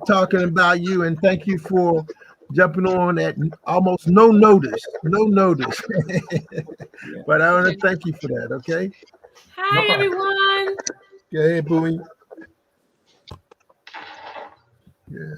talking about you, and thank you for jumping on at almost no notice. No notice. But I want to thank you for that, okay? Hi, everyone. Go ahead, Bowie. Yeah.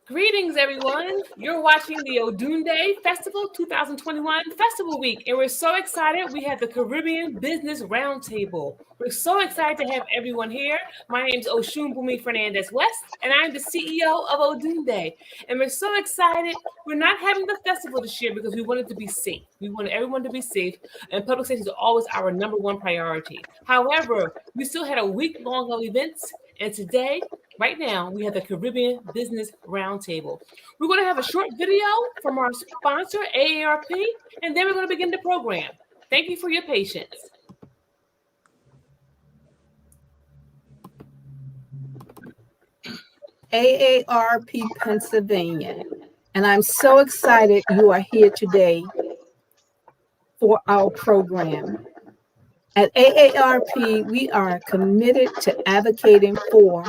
Greetings, everyone. You're watching the Odunde Festival 2021 Festival Week, and we're so excited. We have the Caribbean Business Roundtable. We're so excited to have everyone here. My name is Oshunbumi Fernandez West, and I'm the CEO of Odunde. And we're so excited. We're not having the festival this year because we wanted to be safe. We wanted everyone to be safe, and public safety is always our number one priority. However, we still had a week long of events, and today, right now, we have the Caribbean Business Roundtable. We're going to have a short video from our sponsor, AARP, and then we're going to begin the program. Thank you for your patience. AARP Pennsylvania, and I'm so excited you are here today for our program. At AARP, we are committed to advocating for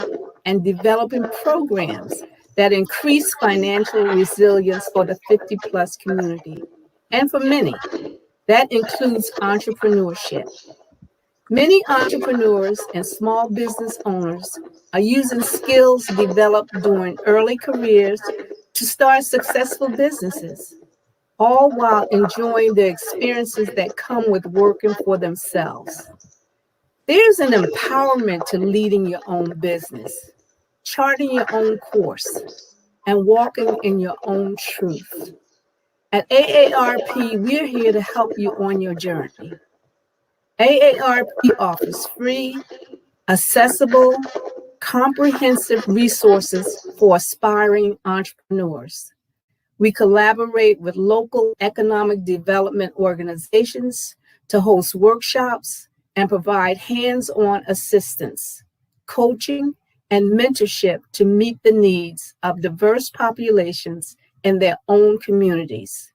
and developing programs that increase financial resilience for the 50-plus community, and for many. That includes entrepreneurship. Many entrepreneurs and small business owners are using skills developed during early careers to start successful businesses, all while enjoying the experiences that come with working for themselves. There's an empowerment to leading your own business, charting your own course, and walking in your own truth. At AARP, we're here to help you on your journey. AARP offers free, accessible, comprehensive resources for aspiring entrepreneurs. We collaborate with local economic development organizations to host workshops and provide hands-on assistance, coaching, and mentorship to meet the needs of diverse populations in their own communities.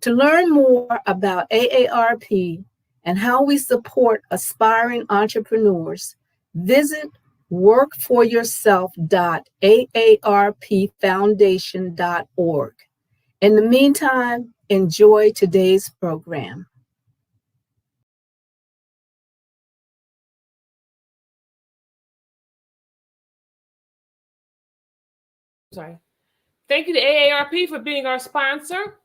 To learn more about AARP and how we support aspiring entrepreneurs, visit workforyourself.aarpfoundation.org. In the meantime, enjoy today's program. Sorry. Thank you to AARP for being our sponsor.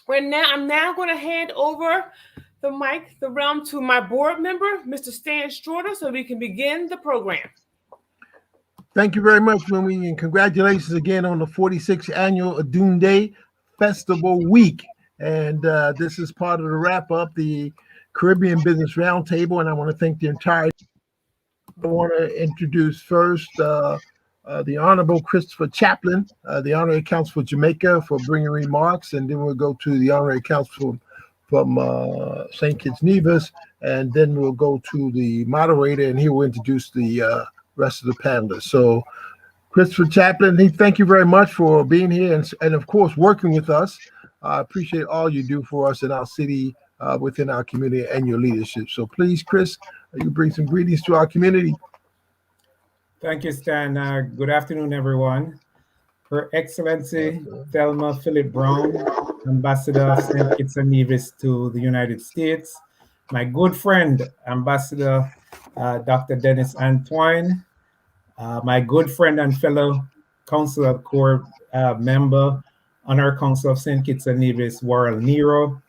I'm now going to hand over the mic, the realm, to my board member, Mr. Stan Straughter, so we can begin the program. Thank you very much, Mimi, and congratulations again on the 46th annual Odunde Festival Week. And this is part of the wrap-up, the Caribbean Business Roundtable, and I want to thank the entire. I want to introduce first the Honorable Christopher Chaplin, the Honorary Counsel for Jamaica, for bringing remarks, and then we'll go to the Honorary Counsel from St. Kitts Nevis, and then we'll go to the moderator, and he will introduce the rest of the panelists. So, Christopher Chaplin, thank you very much for being here and of course, working with us. I appreciate all you do for us in our city, within our community, and your leadership. So please, Chris, you bring some greetings to our community. Thank you, Stan. Good afternoon, everyone. Her Excellency Stelma Brown, Ambassador of St. Kitts and Nevis to the United States. My good friend, Ambassador Dr. Dennis Antoine. My good friend and fellow Council of Corps member on our Council of St. Kitts and Nevis, Warrell Nero.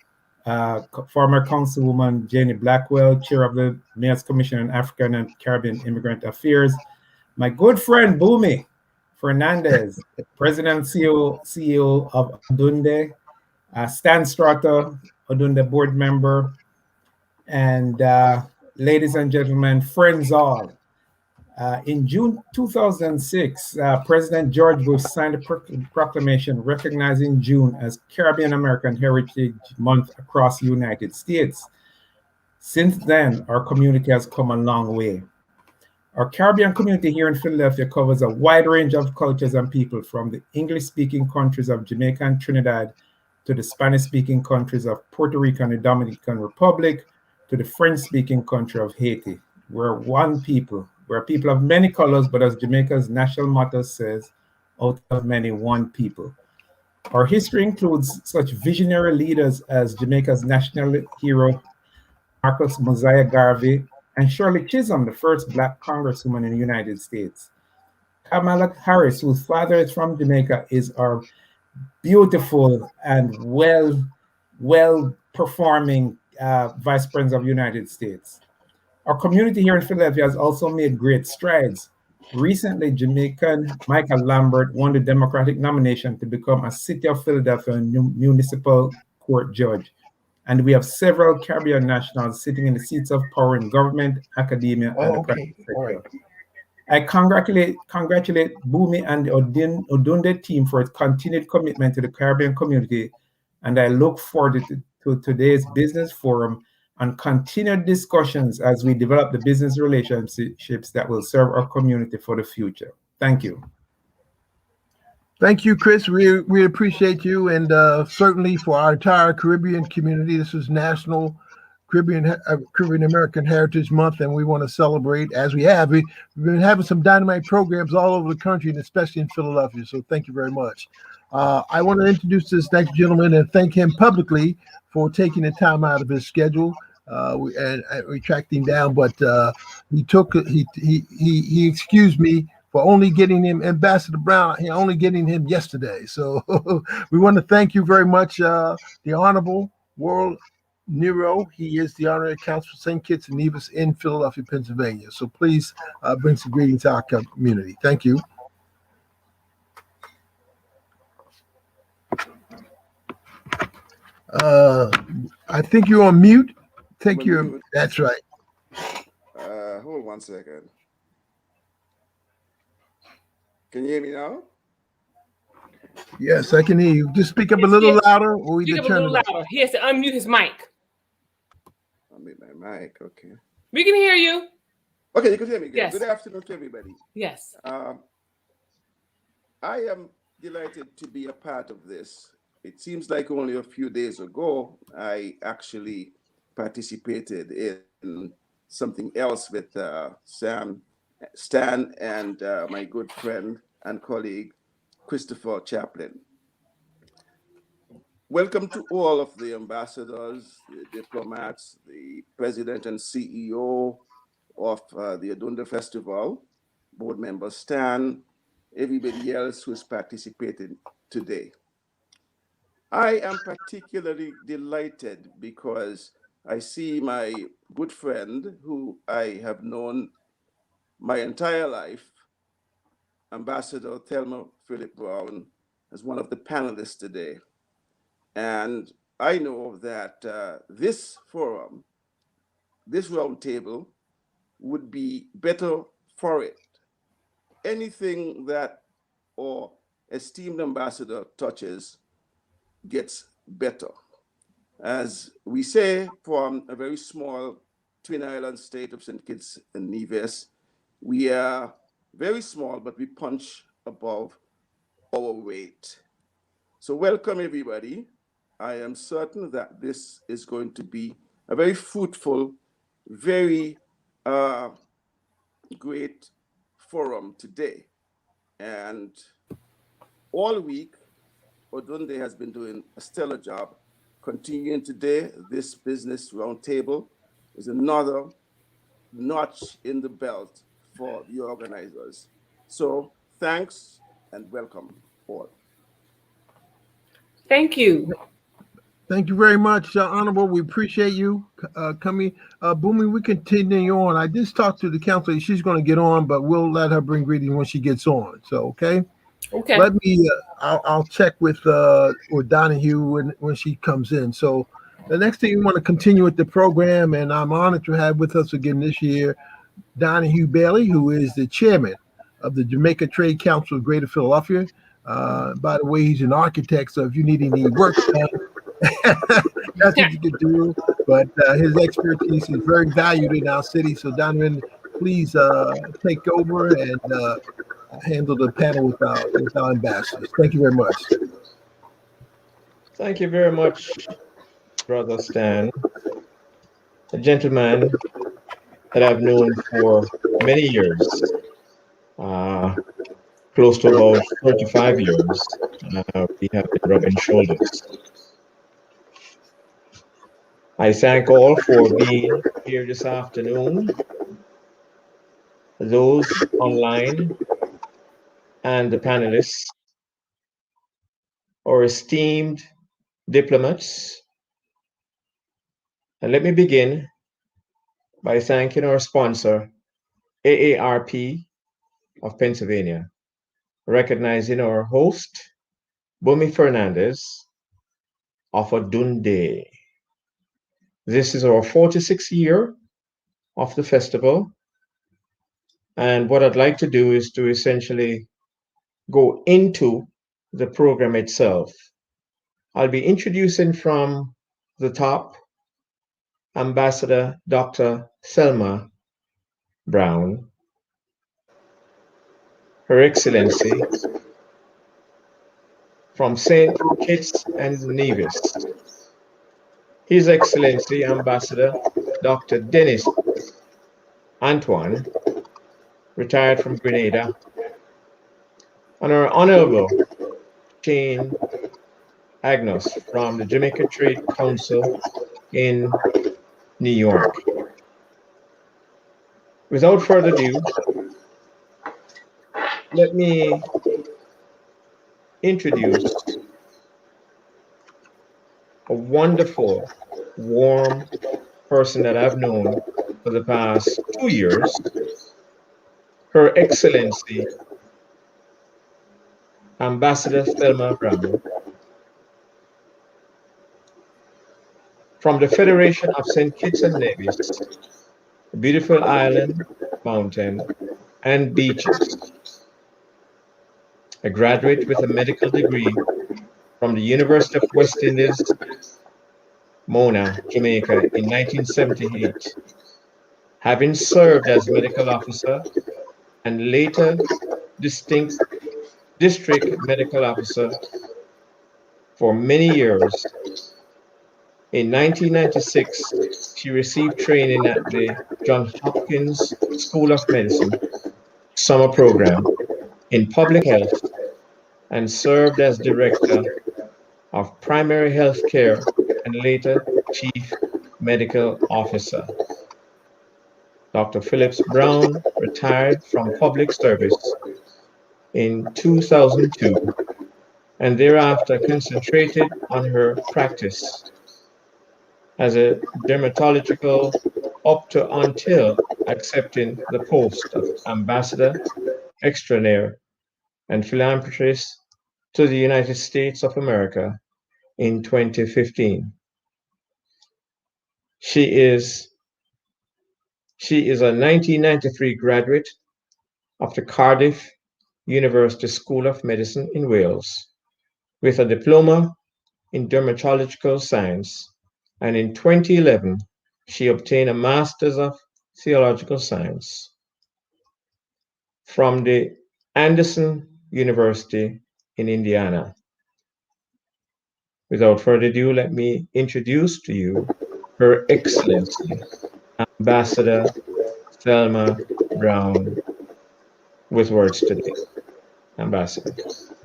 Former Councilwoman Jenny Blackwell, Chair of the Mayor's Commission on African and Caribbean Immigrant Affairs. My good friend Bumi Fernandez, President and CEO of Odunde, Stan Straughter, Odunde board member, and ladies and gentlemen, friends all. In June 2006, President George Bush signed a proclamation recognizing June as Caribbean American Heritage Month across the United States. Since then, our community has come a long way. Our Caribbean community here in Philadelphia covers a wide range of cultures and people, from the English-speaking countries of Jamaica and Trinidad to the Spanish-speaking countries of Puerto Rico and the Dominican Republic to the French-speaking country of Haiti. We're one people We're a people of many colors, but as Jamaica's national motto says, out of many, one people. Our history includes such visionary leaders as Jamaica's national hero, Marcus Mosiah Garvey, and Shirley Chisholm, the first Black congresswoman in the United States. Kamala Harris, whose father is from Jamaica, is our beautiful and well-performing Vice President of the United States. Our community here in Philadelphia has also made great strides. Recently, Jamaican Michael Lambert won the Democratic nomination to become a City of Philadelphia municipal court judge. And we have several Caribbean nationals sitting in the seats of power in government, academia, and the private sector. All right. I congratulate Bumi and the Odunde team for its continued commitment to the Caribbean community, and I look forward to today's business forum and continued discussions as we develop the business relationships that will serve our community for the future. Thank you. Thank you, Chris. We appreciate you, and certainly for our entire Caribbean community. This is National Caribbean American Heritage Month, and we want to celebrate as we have. We've been having some dynamite programs all over the country, and especially in Philadelphia. So thank you very much. I want to introduce this next gentleman and thank him publicly for taking the time out of his schedule. We tracked him down, but he excused me for only getting him Ambassador Brown. Only getting him yesterday. So we want to thank you very much, the Honorable World Nero. He is the honorary counsel for St. Kitts and Nevis in Philadelphia, Pennsylvania. So please bring some greetings to our community. Thank you. I think you're on mute. That's right. Hold 1 second. Can you hear me now? Yes, I can hear you. Just speak up a little louder. Or speak up a little louder. He has to unmute his mic. Unmute my mic. Okay. We can hear you. Okay, you can hear me. Yes. Good afternoon to everybody. Yes. I am delighted to be a part of this. It seems like only a few days ago, I actually participated in something else with Stan and my good friend and colleague, Christopher Chaplin. Welcome to all of the ambassadors, the diplomats, the president and CEO of the Odunde Festival, board member Stan, everybody else who's participated today. I am particularly delighted because I see my good friend who I have known my entire life, Ambassador Stelma Brown, as one of the panelists today. And I know that this forum, this roundtable, would be better for it. Anything that our esteemed ambassador touches gets better. As we say, from a very small Twin Island state of St. Kitts and Nevis, we are very small, but we punch above our weight. So welcome, everybody. I am certain that this is going to be a very fruitful, very great forum today. And all week, Odunde has been doing a stellar job. Continuing today, this business roundtable is another notch in the belt for the organizers. So thanks and welcome all. Thank you. Thank you very much, Honorable. We appreciate you coming. Bumi, we continue on. I just talked to the council. She's going to get on, but we'll let her bring greetings when she gets on. So, okay? Okay. Let me, I'll check with Donahue when she comes in. So the next thing we want to continue with the program, and I'm honored to have with us again this year, Donahue Bailey, who is the chairman of the Jamaica Trade Council of Greater Philadelphia. By the way, he's an architect, so if you need any work done, that's what you can do. But his expertise is very valued in our city. So Donovan, please take over and handle the panel with our ambassadors. Thank you very much. Thank you very much, Brother Stan. Gentlemen, that I've known for many years, close to about 35 years. We have been rubbing shoulders. I thank all for being here this afternoon, those online and the panelists, our esteemed diplomats. And let me begin by thanking our sponsor, AARP of Pennsylvania, recognizing our host, Bumi Fernandez of Odunde. This is our 46th year of the festival. And what I'd like to do is to essentially go into the program itself. I'll be introducing from the top Ambassador Dr. Stelma Brown, Her Excellency from St. Kitts and Nevis, His Excellency Ambassador Dr. Dennis Antoine, retired from Grenada, and our Honorable Jane Agnes from the Jamaica Trade Council in New York. Without further ado, let me introduce a wonderful, warm person that I've known for the past 2 years, Her Excellency Ambassador Stelma Brown from the Federation of St. Kitts and Nevis, a beautiful island, mountain, and beaches. A graduate with a medical degree from the University of West Indies, Mona, Jamaica in 1978, having served as medical officer and later district medical officer for many years. In 1996, she received training at the Johns Hopkins School of Medicine summer program in public health and served as director of primary health care and later chief medical officer. Dr. Phillips Brown retired from public service in 2002 and thereafter concentrated on her practice as a dermatological until accepting the post of ambassador extraordinaire and philanthropist to the United States of America in 2015. She is a 1993 graduate of the Cardiff University School of Medicine in Wales with a diploma in dermatological science, and in 2011 she obtained a Master's of Theological Science from the Anderson University in Indiana. Without further ado, let me introduce to you Her Excellency Ambassador Stelma Brown with words today. Ambassador.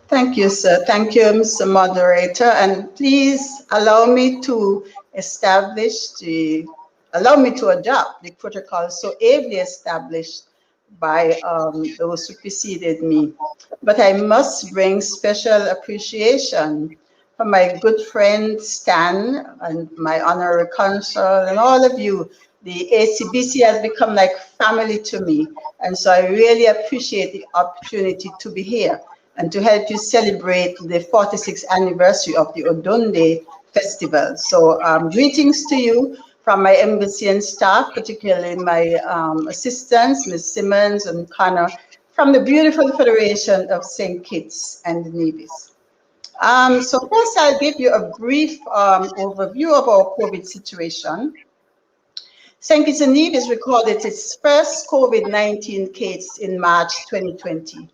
Thank you, sir. Thank you, Mr. Moderator. And please allow me to adopt the protocol so ably established by those who preceded me. But I must bring special appreciation for my good friend Stan and my honorary consul and all of you. The ACBC has become like family to me. And so I really appreciate the opportunity to be here and to help you celebrate the 46th anniversary of the Odunde Festival. So greetings to you from my embassy and staff, particularly my assistants, Ms. Simmons and Connor, from the beautiful Federation of St. Kitts and Nevis. So first I'll give you a brief overview of our COVID situation. St. Kitts and Nevis recorded its first COVID-19 case in March 2020.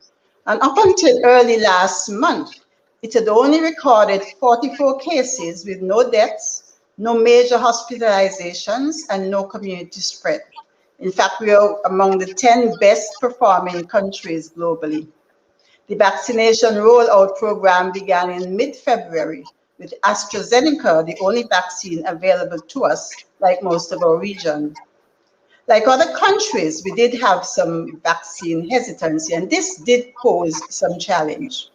And up until early last month, it had only recorded 44 cases with no deaths, no major hospitalizations, and no community spread. In fact, we are among the 10 best performing countries globally. The vaccination rollout program began in mid-February with AstraZeneca, the only vaccine available to us, like most of our region. Like other countries, we did have some vaccine hesitancy, and this did pose some challenge.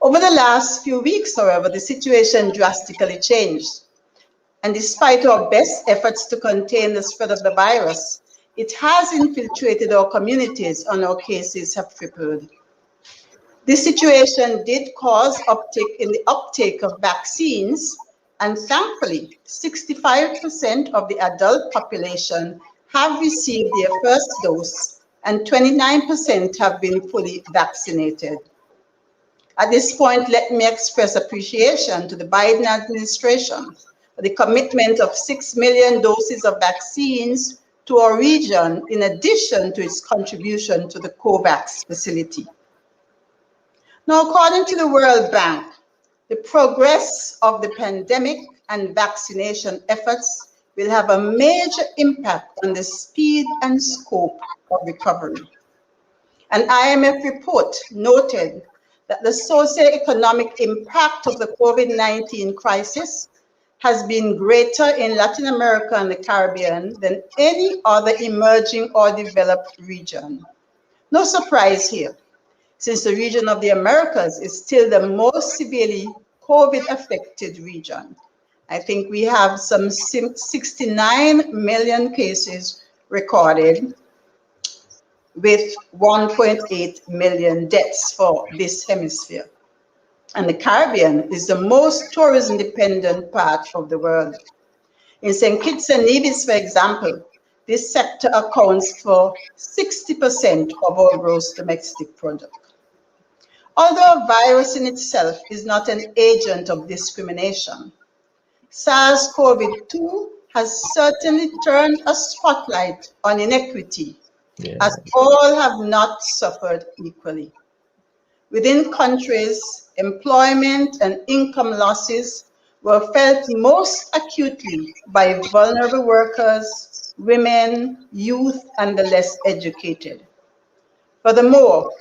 Over the last few weeks, however, the situation drastically changed. And despite our best efforts to contain the spread of the virus, it has infiltrated our communities and our cases have tripled. This situation did cause uptick in the uptake of vaccines, and thankfully, 65% of the adult population have received their first dose, and 29% have been fully vaccinated. At this point, let me express appreciation to the Biden administration for the commitment of 6 million doses of vaccines to our region, in addition to its contribution to the COVAX facility. Now, according to the World Bank, the progress of the pandemic and vaccination efforts will have a major impact on the speed and scope of recovery. An IMF report noted that the socioeconomic impact of the COVID-19 crisis has been greater in Latin America and the Caribbean than any other emerging or developed region. No surprise here, since the region of the Americas is still the most severely COVID-affected region. I think we have some 69 million cases recorded, with 1.8 million deaths for this hemisphere. And the Caribbean is the most tourism-dependent part of the world. In St. Kitts and Nevis, for example, this sector accounts for 60% of our gross domestic product. Although a virus in itself is not an agent of discrimination, SARS-CoV-2 has certainly turned a spotlight on inequity, as all have not suffered equally. Within countries, employment and income losses were felt most acutely by vulnerable workers, women, youth, and the less educated. Furthermore,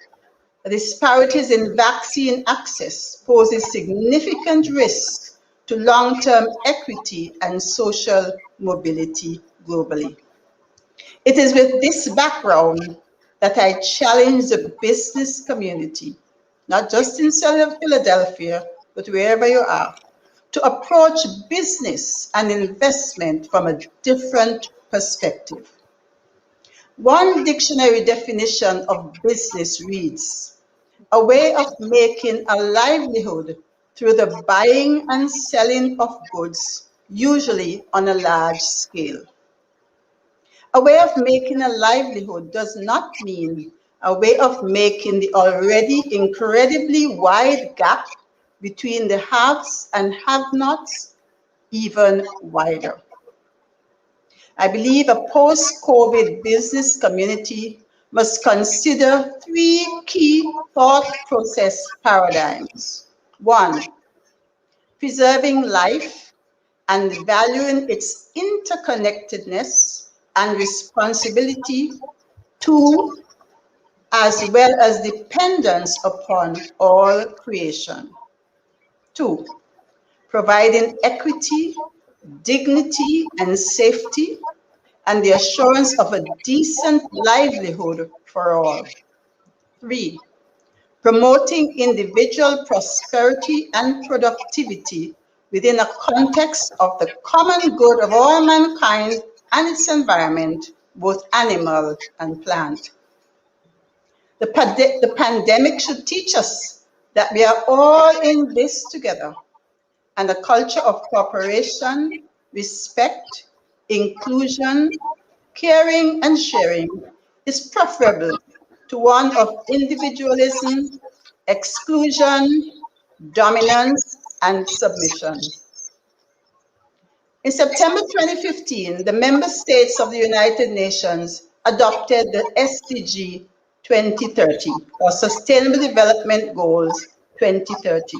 disparities in vaccine access poses significant risks to long-term equity and social mobility globally. It is with this background that I challenge the business community, not just in Philadelphia, but wherever you are, to approach business and investment from a different perspective. One dictionary definition of business reads, a way of making a livelihood through the buying and selling of goods, usually on a large scale. A way of making a livelihood does not mean a way of making the already incredibly wide gap between the haves and have-nots even wider. I believe a post-COVID business community must consider three key thought process paradigms. One, preserving life and valuing its interconnectedness and responsibility. Two, as well as dependence upon all creation. Two, providing equity, dignity, and safety, and the assurance of a decent livelihood for all. Three, promoting individual prosperity and productivity within a context of the common good of all mankind and its environment, both animal and plant. The pandemic should teach us that we are all in this together, and a culture of cooperation, respect, inclusion, caring, and sharing is preferable to one of individualism, exclusion, dominance, and submission. In September 2015, the member states of the United Nations adopted the SDG 2030, or Sustainable Development Goals 2030.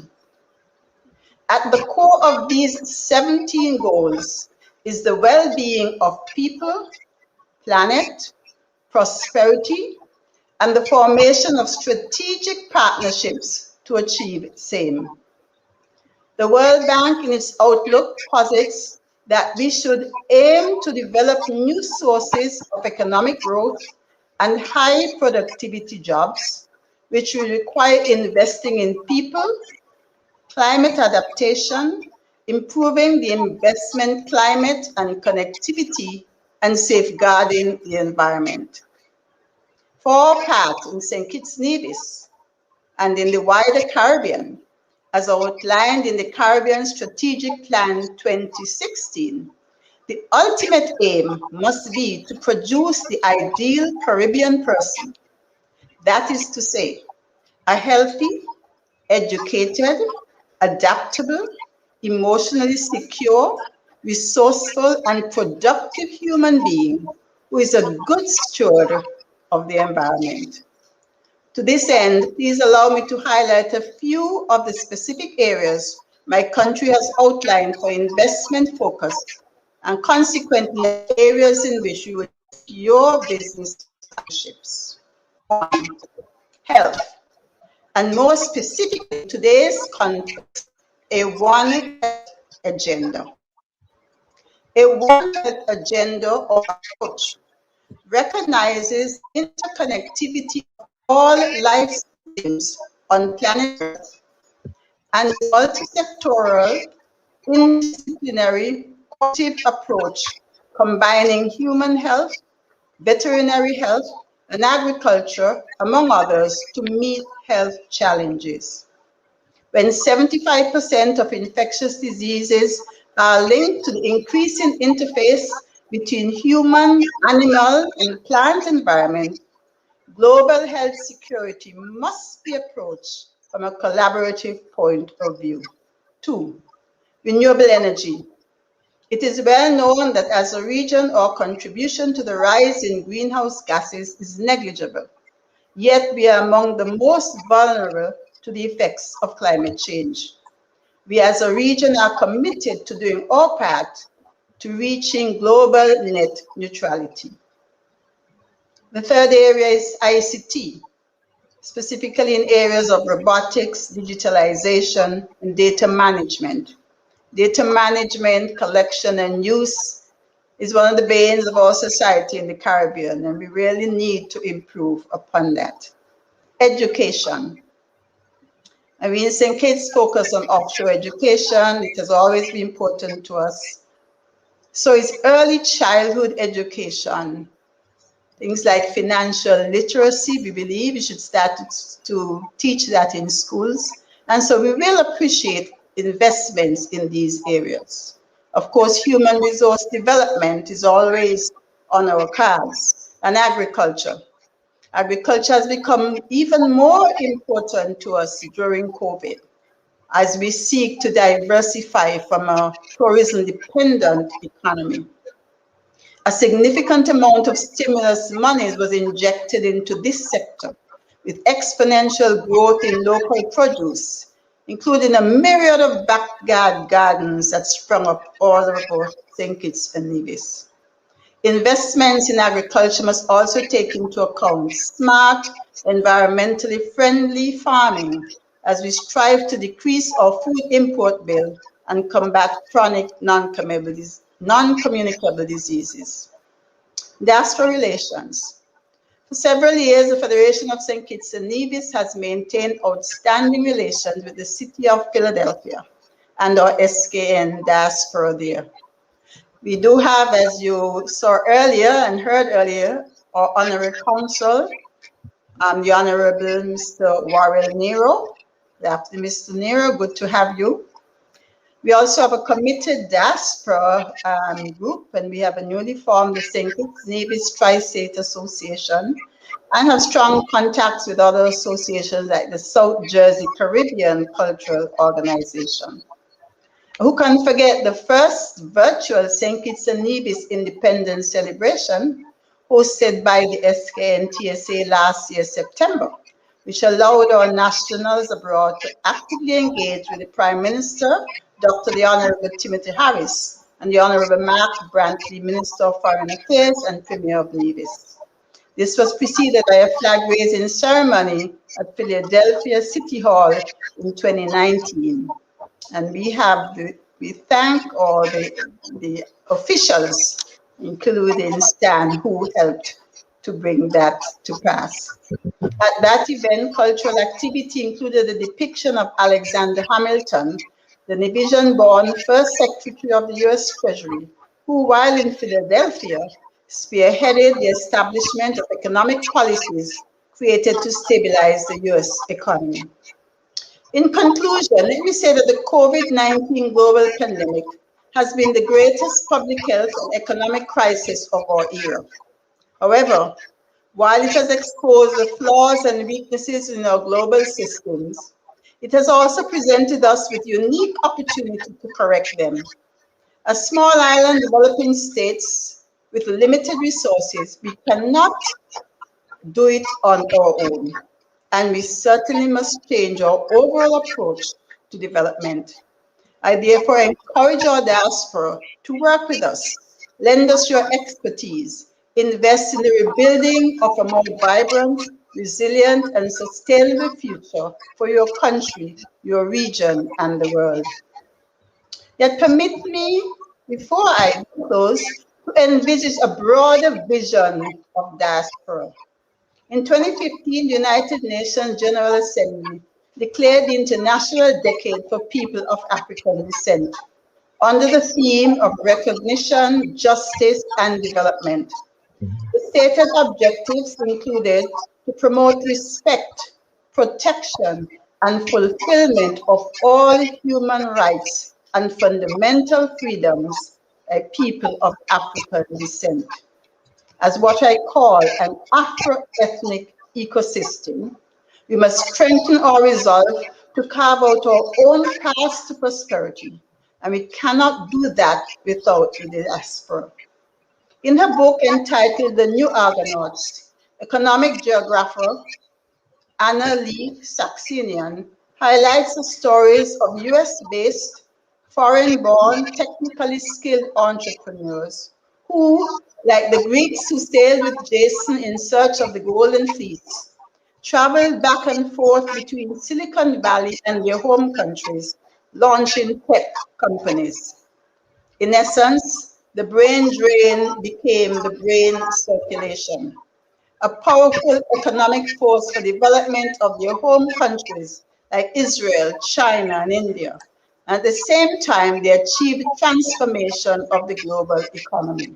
At the core of these 17 goals is the well-being of people, planet, prosperity, and the formation of strategic partnerships to achieve same. The World Bank in its outlook posits that we should aim to develop new sources of economic growth and high productivity jobs, which will require investing in people, climate adaptation, improving the investment climate and connectivity, and safeguarding the environment. For our part in St. Kitts Nevis and in the wider Caribbean, as outlined in the Caribbean Strategic Plan 2016, the ultimate aim must be to produce the ideal Caribbean person. That is to say, a healthy, educated, adaptable, emotionally secure, resourceful, and productive human being who is a good steward of the environment. To this end, please allow me to highlight a few of the specific areas my country has outlined for investment focus and consequently areas in which you would your business partnerships. One, health, and more specifically in today's context, a One Health agenda. A One Health agenda or approach recognizes interconnectivity of all life systems on planet Earth and the multi-sectoral, interdisciplinary, cooperative approach combining human health, veterinary health, and agriculture, among others, to meet health challenges. When 75% of infectious diseases are linked to the increasing interface between human, animal, and plant environment, global health security must be approached from a collaborative point of view. Two, renewable energy. It is well known that as a region, our contribution to the rise in greenhouse gases is negligible, yet we are among the most vulnerable to the effects of climate change. We as a region are committed to doing our part to reaching global net neutrality. The third area is ICT, specifically in areas of robotics, digitalization, and data management. Data management, collection, and use is one of the banes of our society in the Caribbean, and we really need to improve upon that. Education. I mean, St. Kitts focus on offshore education. It has always been important to us. So it's early childhood education. Things like financial literacy, we believe we should start to teach that in schools. And so we will appreciate investments in these areas. Of course, human resource development is always on our cards, and agriculture. Agriculture has become even more important to us during COVID, as we seek to diversify from a tourism-dependent economy. A significant amount of stimulus monies was injected into this sector, with exponential growth in local produce, including a myriad of backyard gardens that sprung up all over St. Kitts and Nevis. Investments in agriculture must also take into account smart, environmentally friendly farming as we strive to decrease our food import bill and combat chronic non-communicable diseases. Diaspora Relations. For several years, the Federation of St. Kitts and Nevis has maintained outstanding relations with the city of Philadelphia and our SKN diaspora there. We do have, as you saw earlier and heard earlier, our honorary consul, the Honorable Mr. Warrell Nero. Mr. Nero, good to have you. We also have a committed diaspora group, and we have a newly formed the St. Kitts Nevis Tri-State Association, and have strong contacts with other associations like the South Jersey Caribbean Cultural Organization. Who can forget the first virtual St. Kitts and Nevis Independence Celebration hosted by the SKN TSA last year, September, which allowed our nationals abroad to actively engage with the Prime Minister, Dr. the Honorable Timothy Harris, and the Honorable Mark Brantley, Minister of Foreign Affairs and Premier of Nevis. This was preceded by a flag-raising ceremony at Philadelphia City Hall in 2019. And we thank all the officials, including Stan, who helped to bring that to pass. At that event, cultural activity included a depiction of Alexander Hamilton, the Nevisian-born first Secretary of the U.S. Treasury, who, while in Philadelphia, spearheaded the establishment of economic policies created to stabilize the U.S. economy. In conclusion, let me say that the COVID-19 global pandemic has been the greatest public health and economic crisis of our era. However, while it has exposed the flaws and weaknesses in our global systems, it has also presented us with unique opportunity to correct them. As small island developing states with limited resources, we cannot do it on our own, and we certainly must change our overall approach to development. I therefore encourage our diaspora to work with us, lend us your expertise, invest in the rebuilding of a more vibrant, resilient, and sustainable future for your country, your region, and the world. Yet permit me, before I close, to envisage a broader vision of diaspora. In 2015, the United Nations General Assembly declared the International Decade for People of African Descent under the theme of recognition, justice, and development. The stated objectives included to promote respect, protection, and fulfillment of all human rights and fundamental freedoms by people of African descent. As what I call an Afro-ethnic ecosystem, we must strengthen our resolve to carve out our own path to prosperity, and we cannot do that without the diaspora. In her book entitled The New Argonauts, economic geographer Anna Lee Saxenian highlights the stories of US-based, foreign-born, technically skilled entrepreneurs who, like the Greeks who sailed with Jason in search of the Golden Fleece, traveled back and forth between Silicon Valley and their home countries, launching tech companies. In essence, the brain drain became the brain circulation, a powerful economic force for development of their home countries like Israel, China, and India. At the same time, they achieved transformation of the global economy.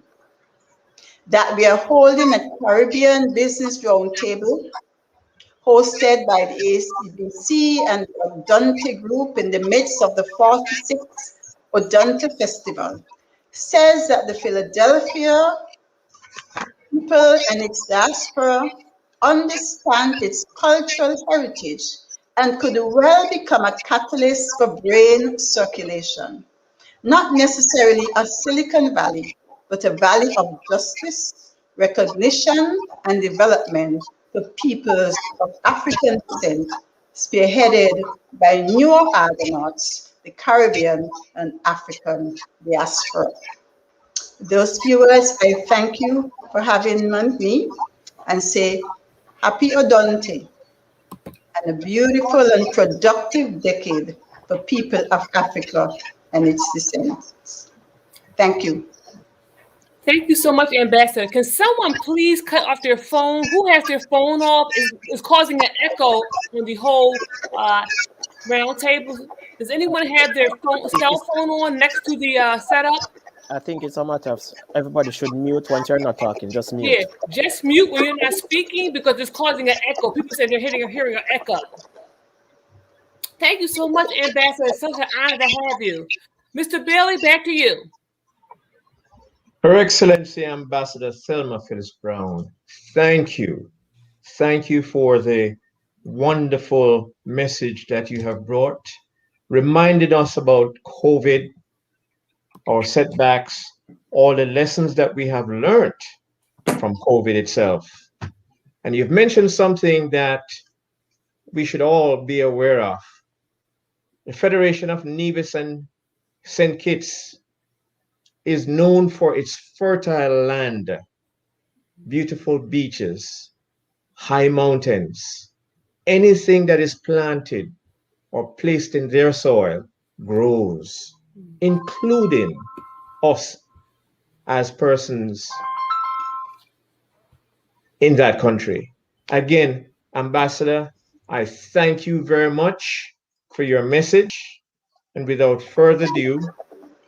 That we are holding a Caribbean Business Roundtable hosted by the ACBC and the Odunde Group in the midst of the 46th Odunde Festival says that the Philadelphia people and its diaspora understand its cultural heritage and could well become a catalyst for brain circulation. Not necessarily a Silicon Valley, but a valley of justice, recognition, and development for peoples of African descent, spearheaded by newer Argonauts, the Caribbean and African diaspora. Those viewers, I thank you for having me and say happy Odunde and a beautiful and productive decade for people of Africa and its descendants. Thank you. Thank you so much, Ambassador. Can someone please cut off their phone? Who has their phone off? Is causing an echo on the whole round table. Does anyone have their cell phone on next to the setup? I think it's a matter of everybody should mute once you're not talking. Just mute. Yeah, just mute when you're not speaking because it's causing an echo. People say they're hearing an echo. Thank you so much, Ambassador. It's such an honor to have you. Mr. Bailey, back to you. Her Excellency Ambassador Stelma Brown, thank you. Thank you for the wonderful message that you have brought, reminded us about COVID, our setbacks, all the lessons that we have learned from COVID itself. And you've mentioned something that we should all be aware of. The Federation of Nevis and St. Kitts is known for its fertile land, beautiful beaches, high mountains. Anything that is planted or placed in their soil grows, including us as persons in that country. Again, Ambassador, I thank you very much for your message. And without further ado,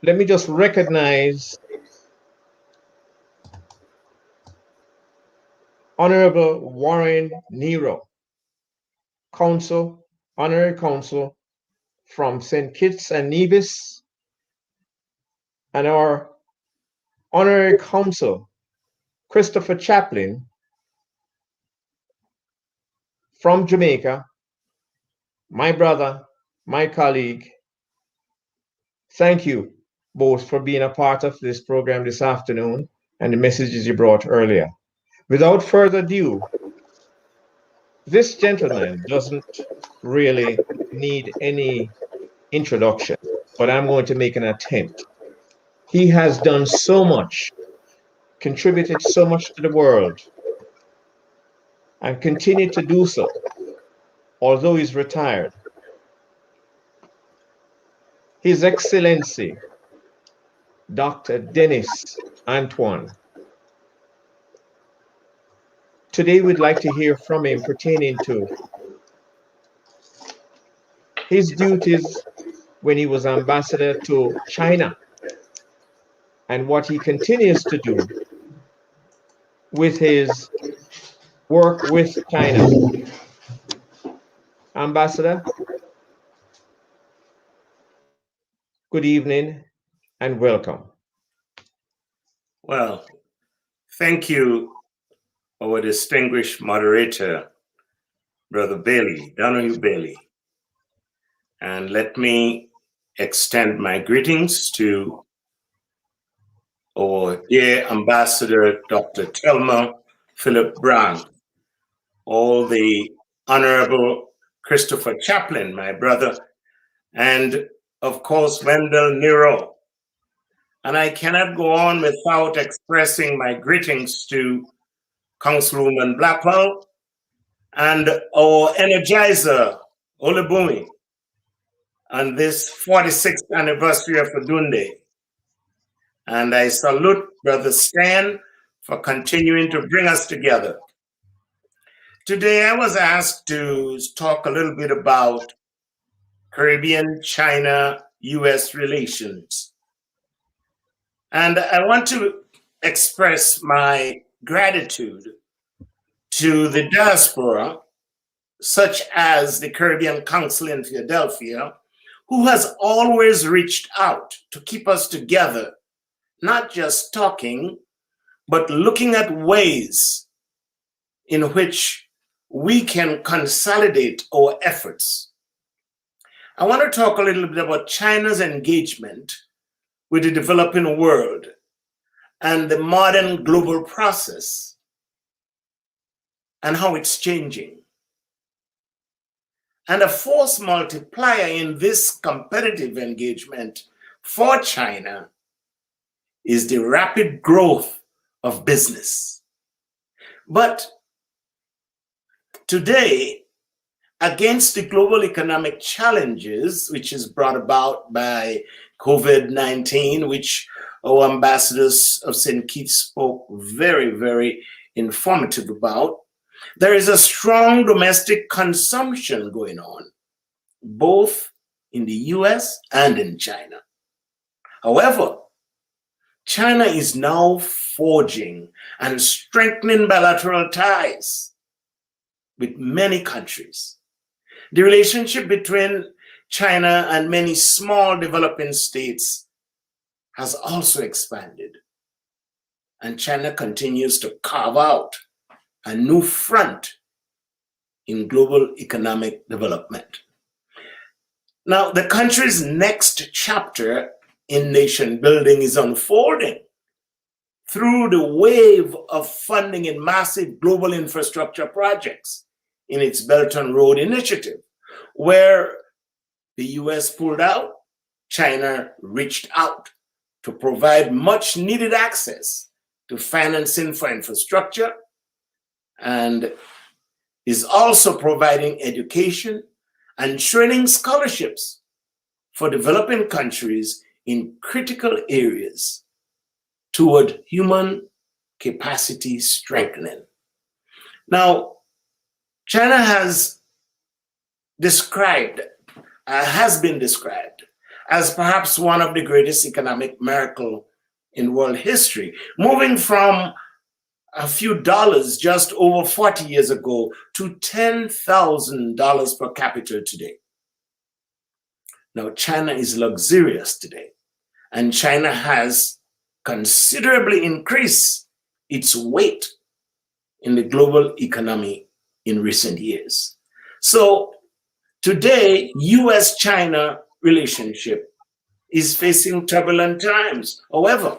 let me just recognize Honorable Warren Nero, Counsel, Honorary Counsel from St. Kitts and Nevis, and our Honorary Counsel, Christopher Chaplin from Jamaica, my brother, my colleague. Thank you both for being a part of this program this afternoon and the messages you brought earlier. Without further ado, this gentleman doesn't really need any introduction, but I'm going to make an attempt. He has done so much, contributed so much to the world, and continued to do so, although he's retired. His Excellency, Dr. Dennis Antoine. Today we'd like to hear from him pertaining to his duties when he was ambassador to China and what he continues to do with his work with China. Ambassador, good evening and welcome. Well, thank you, our distinguished moderator, Brother Bailey, Donahue Bailey. And let me extend my greetings to our dear Ambassador, Dr. Stelma Brown, all the Honorable Christopher Chaplin, my brother, and of course, Wendell Nero. And I cannot go on without expressing my greetings to Councilwoman Blackwell and our energizer, Olubumi, on this 46th anniversary of Odunde. And I salute Brother Stan for continuing to bring us together. Today, I was asked to talk a little bit about Caribbean, China, US relations. And I want to express my gratitude to the diaspora, such as the Caribbean Council in Philadelphia, who has always reached out to keep us together, not just talking, but looking at ways in which we can consolidate our efforts. I want to talk a little bit about China's engagement with the developing world and the modern global process and how it's changing. And a force multiplier in this competitive engagement for China is the rapid growth of business. But today, against the global economic challenges, which is brought about by COVID-19, which our ambassadors of St. Kitts spoke very, very informative about, there is a strong domestic consumption going on, both in the US and in China. However, China is now forging and strengthening bilateral ties with many countries. The relationship between China and many small developing states has also expanded. And China continues to carve out a new front in global economic development. Now, the country's next chapter in nation building is unfolding through the wave of funding in massive global infrastructure projects in its Belt and Road Initiative, where the US pulled out, China reached out to provide much needed access to financing for infrastructure, and is also providing education and training scholarships for developing countries in critical areas toward human capacity strengthening. Now, China has been described as perhaps one of the greatest economic miracles in world history, moving from a few dollars just over 40 years ago to $10,000 per capita today. Now, China is luxurious today, and China has considerably increased its weight in the global economy in recent years. So today, US-China relationship is facing turbulent times. However,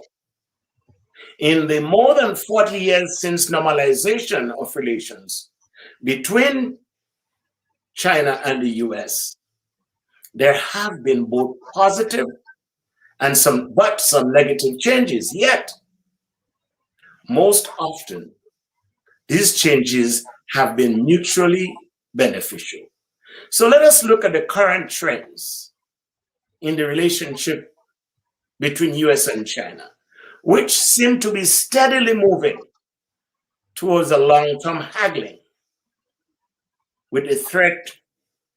in the more than 40 years since normalization of relations between China and the US, there have been both positive and some negative changes. Yet, most often, these changes have been mutually beneficial. So let us look at the current trends in the relationship between US and China, which seem to be steadily moving towards a long-term haggling, with the threat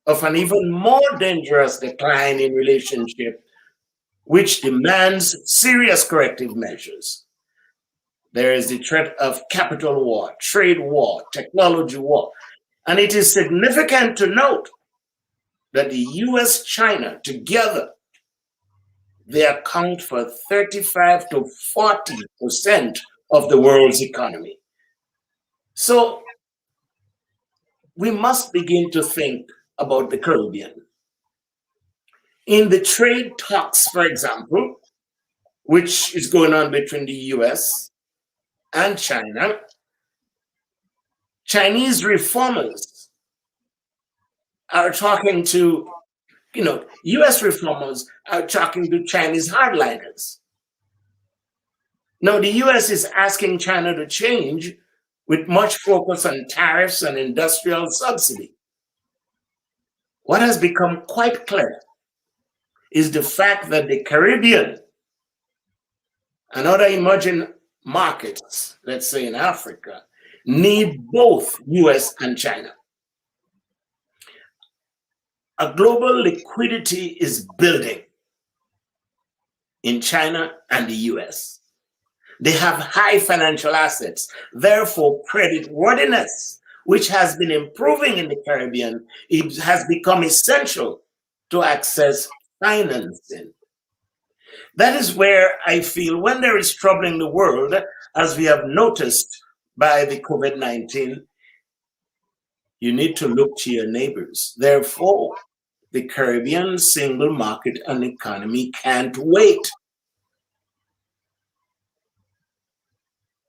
of an even more dangerous decline in relationship, which demands serious corrective measures. There is the threat of capital war, trade war, technology war, and it is significant to note that the US-China together, they account for 35 to 40% of the world's economy. So we must begin to think about the Caribbean. In the trade talks, for example, which is going on between the US and China, Chinese reformers are talking to, US reformers are talking to Chinese hardliners. Now, the US is asking China to change with much focus on tariffs and industrial subsidy. What has become quite clear is the fact that the Caribbean and other emerging markets, let's say in Africa, need both US and China. A global liquidity is building in China and the US. They have high financial assets, therefore credit worthiness, which has been improving in the Caribbean, it has become essential to access financing. That is where I feel when there is trouble in the world, as we have noticed by the COVID-19, you need to look to your neighbors. Therefore, the Caribbean single market and economy can't wait.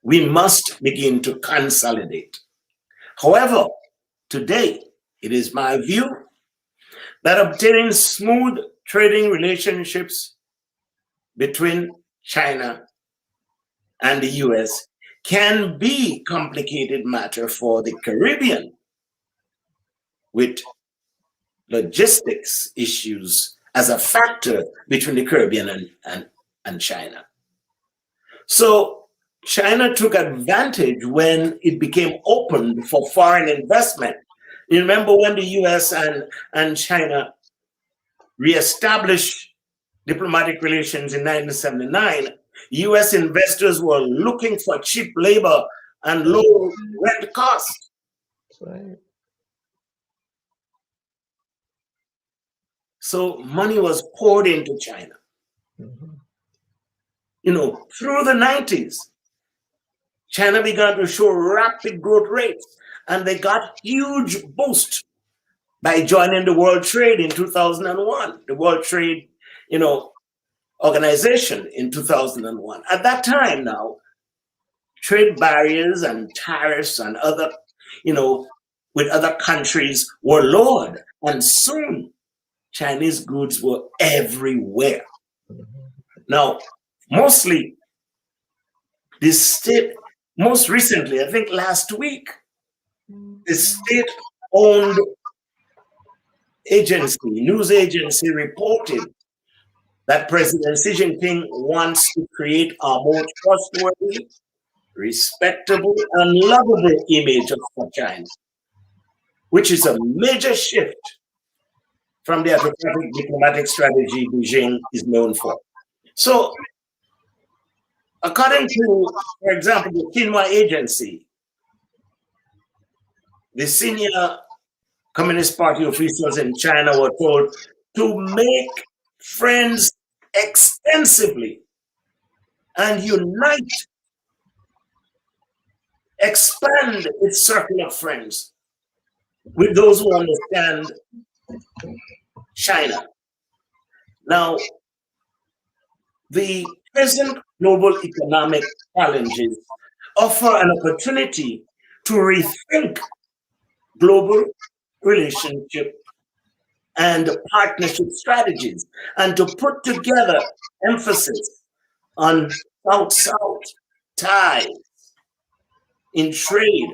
We must begin to consolidate. However, today, it is my view that obtaining smooth trading relationships between China and the US can be a complicated matter for the Caribbean, with logistics issues as a factor between the Caribbean and China. So China took advantage when it became open for foreign investment. You remember when the US and China reestablished diplomatic relations in 1979, US investors were looking for cheap labor and low rent costs. Right. So money was poured into China. Mhm. Through the 90s, China began to show rapid growth rates, and they got huge boost by joining the World Trade in 2001, the World Trade, Organization in 2001. At that time now, trade barriers and tariffs and other, with other countries were lowered, and soon Chinese goods were everywhere. Now, Mostly, the state, most recently, I think last week, the state-owned agency, news agency reported that President Xi Jinping wants to create a more trustworthy, respectable, and lovable image of China, which is a major shift from the autocratic diplomatic strategy Beijing is known for. So, according to, for example, the Xinhua agency, the senior Communist Party officials in China were told to make friends extensively and unite, expand its circle of friends with those who understand China. Now, the present global economic challenges offer an opportunity to rethink global relationship and partnership strategies and to put together emphasis on South-South ties in trade,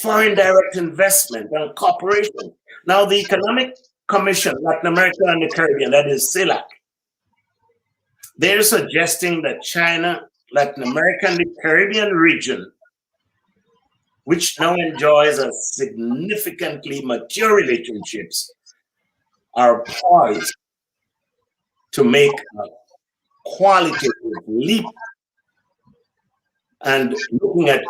foreign direct investment, and cooperation. Now, the Economic Commission, Latin America and the Caribbean, that is CELAC, they're suggesting that China, Latin America, and the Caribbean region, which now enjoys a significantly mature relationships, are poised to make a qualitative leap and looking at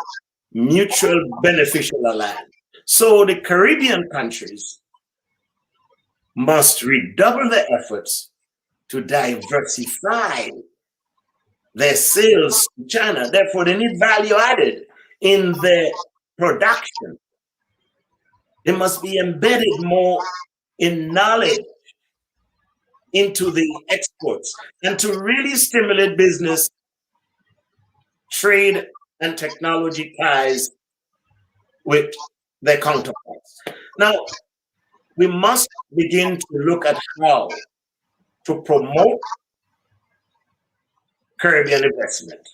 mutual beneficial alliance. So the Caribbean countries must redouble their efforts to diversify their sales to China. Therefore, they need value added in their production. They must be embedded more in knowledge into the exports and to really stimulate business, trade, and technology ties with their counterparts. Now, we must begin to look at how to promote Caribbean investment,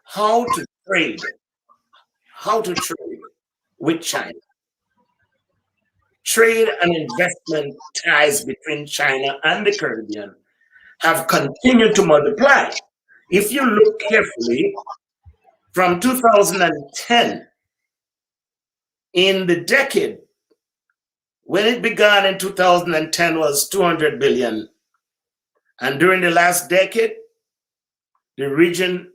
how to trade with China. Trade and investment ties between China and the Caribbean have continued to multiply. If you look carefully, from 2010, in the decade, when it began in 2010 was 200 billion. And during the last decade, the region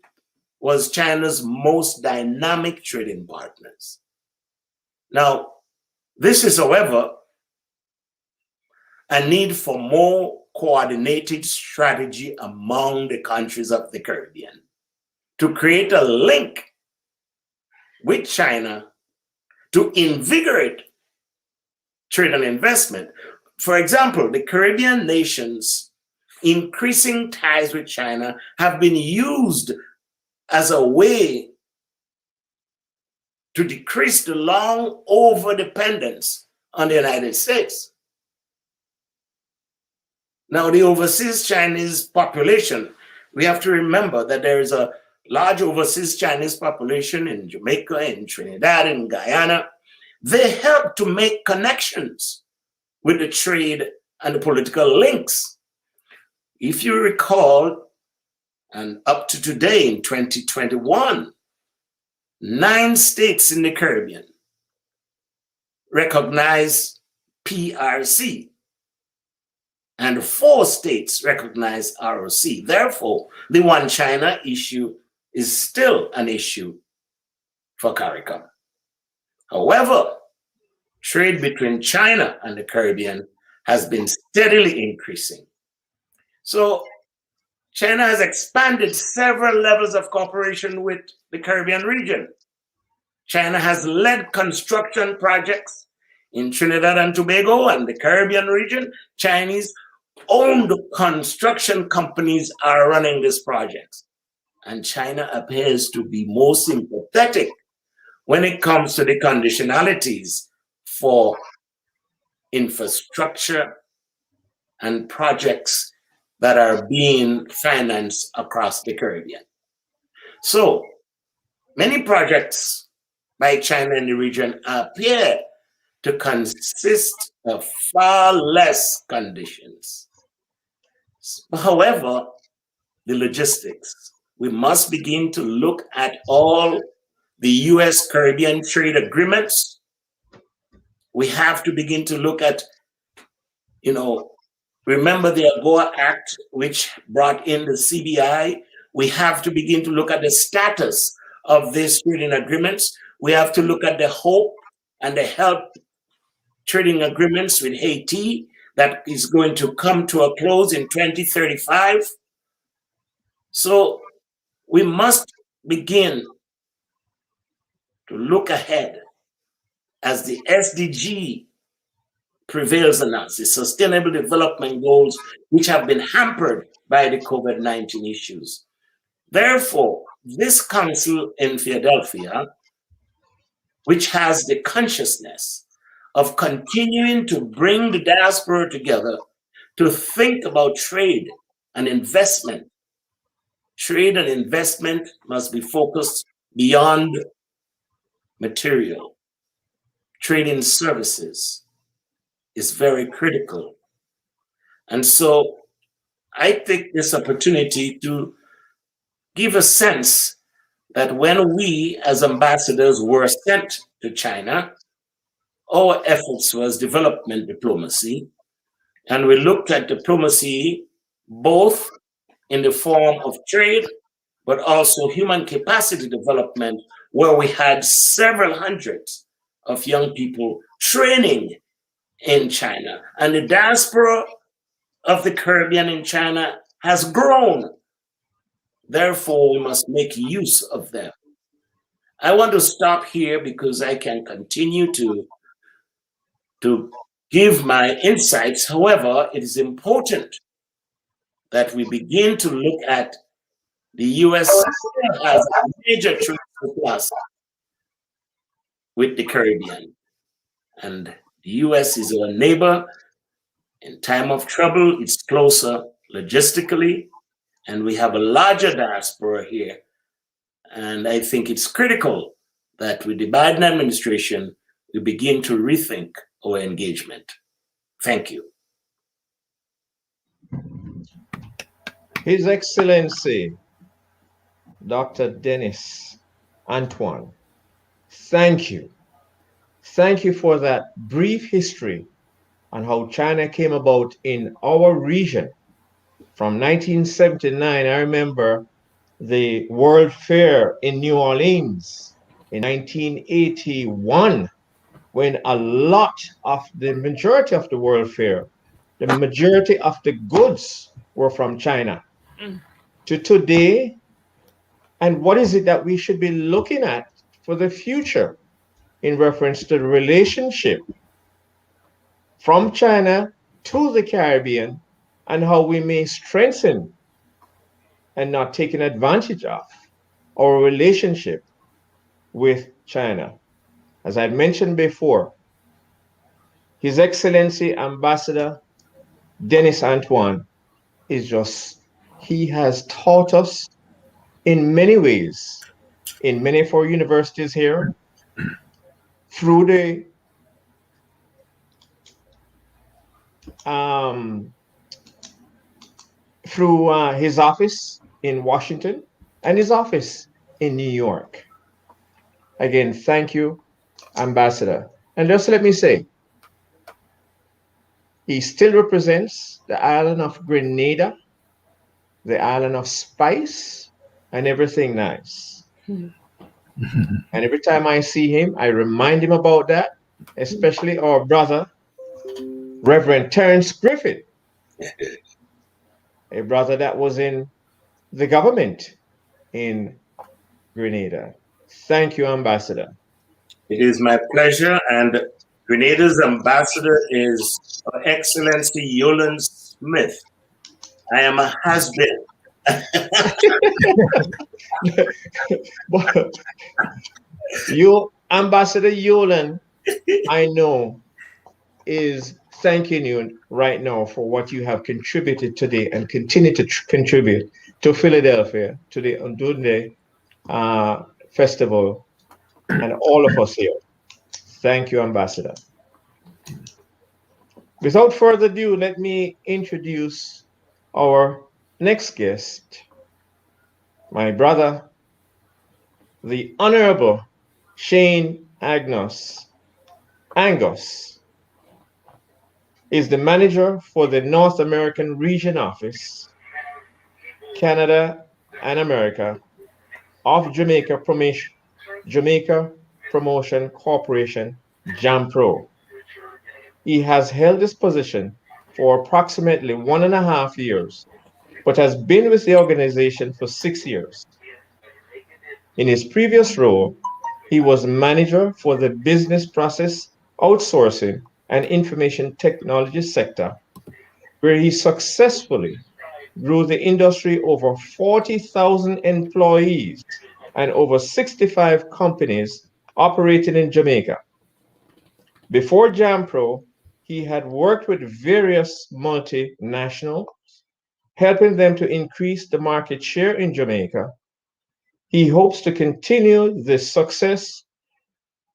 was China's most dynamic trading partners. Now, this is, however, a need for more coordinated strategy among the countries of the Caribbean to create a link with China to invigorate trade and investment. For example, the Caribbean nations' increasing ties with China have been used as a way to decrease the long over-dependence on the United States. Now, the overseas Chinese population, we have to remember that there is a large overseas Chinese population in Jamaica, in Trinidad, in Guyana. They help to make connections with the trade and the political links. If you recall, and up to today in 2021, 9 states in the Caribbean recognize PRC, and 4 states recognize ROC. Therefore, the One China issue is still an issue for CARICOM. However, trade between China and the Caribbean has been steadily increasing. So China has expanded several levels of cooperation with the Caribbean region. China has led construction projects in Trinidad and Tobago and the Caribbean region. Chinese-owned construction companies are running these projects. And China appears to be more sympathetic when it comes to the conditionalities for infrastructure and projects that are being financed across the Caribbean. So many projects by China in the region appear to consist of far less conditions. However, the logistics, we must begin to look at all the US Caribbean trade agreements. We have to begin to look at, remember the AGOA Act, which brought in the CBI. We have to begin to look at the status of these trading agreements. We have to look at the HOPE and the HELP trading agreements with Haiti that is going to come to a close in 2035. So we must begin to look ahead as the SDG prevails on us, the Sustainable Development Goals, which have been hampered by the COVID-19 issues. Therefore, this council in Philadelphia, which has the consciousness of continuing to bring the diaspora together to think about trade and investment. Trade and investment must be focused beyond material. Trade in services is very critical. And so I take this opportunity to give a sense that when we as ambassadors were sent to China, our efforts was development diplomacy, and we looked at diplomacy both in the form of trade, but also human capacity development, where we had several hundreds of young people training in China. And the diaspora of the Caribbean in China has grown. Therefore, we must make use of them. I want to stop here because I can continue to give my insights. However, it is important that we begin to look at the US as a major trade surplus with the Caribbean. And the US is our neighbor. In time of trouble, it's closer logistically, and we have a larger diaspora here. And I think it's critical that with the Biden administration, we begin to rethink our engagement. Thank you. His Excellency, Dr. Dennis Antoine, thank you. Thank you for that brief history on how China came about in our region. From 1979, I remember the World Fair in New Orleans in 1981, when a lot of the majority of the World Fair, the majority of the goods were from China. To today, and what is it that we should be looking at for the future in reference to the relationship from China to the Caribbean, and how we may strengthen and not taking advantage of our relationship with China. As I mentioned before, His Excellency Ambassador Dennis Antoine he has taught us in many ways, in many of our universities here, through his office in Washington and his office in New York. Again, thank you, Ambassador. And just let me say, he still represents the island of Grenada, the island of spice, and everything nice. And every time I see him, I remind him about that, especially our brother, Reverend Terence Griffith, a brother that was in the government in Grenada. Thank you, Ambassador. It is my pleasure, and Grenada's ambassador is Her Excellency Yolande Smith. I am a has-been. Ambassador Yolande, I know, is thanking you right now for what you have contributed today and continue to contribute to Philadelphia, to the Odunde Festival, and all of us here. Thank you, Ambassador. Without further ado, let me introduce our next guest, my brother, the Honorable Shane Agnes. Angus is the manager for the North American Region Office, Canada and America of Jamaica Promotion Corporation, JAMPRO. He has held this position for approximately 1.5 years, but has been with the organization for 6 years. In his previous role, he was manager for the business process outsourcing and information technology sector, where he successfully grew the industry over 40,000 employees and over 65 companies operating in Jamaica. Before JAMPRO, he had worked with various multinationals, helping them to increase the market share in Jamaica. He hopes to continue this success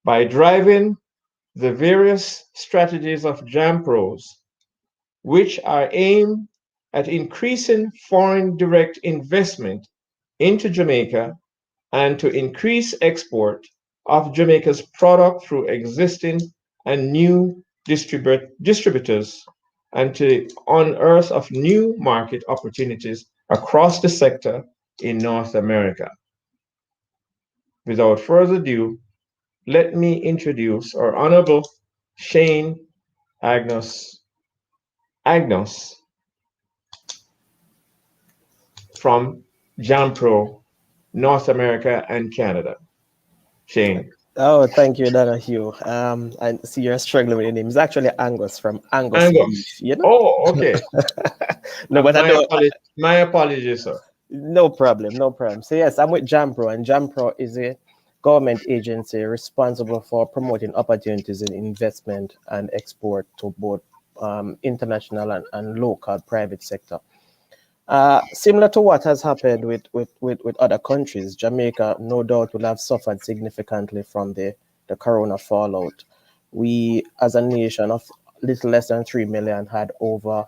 by driving the various strategies of JAMPROs, which are aimed at increasing foreign direct investment into Jamaica and to increase export of Jamaica's product through existing and new distributors and to unearth of new market opportunities across the sector in North America. Without further ado, let me introduce our Honorable Shane Agnes from JAMPRO, North America and Canada. Shane. Oh, thank you, Donahue. I see you're struggling with your name. It's actually Angus from Angus. Angus. You know? Oh, okay. No, but my apologies, sir. No problem, no problem. So yes, I'm with JAMPRO, and JAMPRO is a government agency responsible for promoting opportunities in investment and export to both international and local private sector. Similar to what has happened with other countries, Jamaica no doubt will have suffered significantly from the corona fallout. We, as a nation of little less than 3 million, had over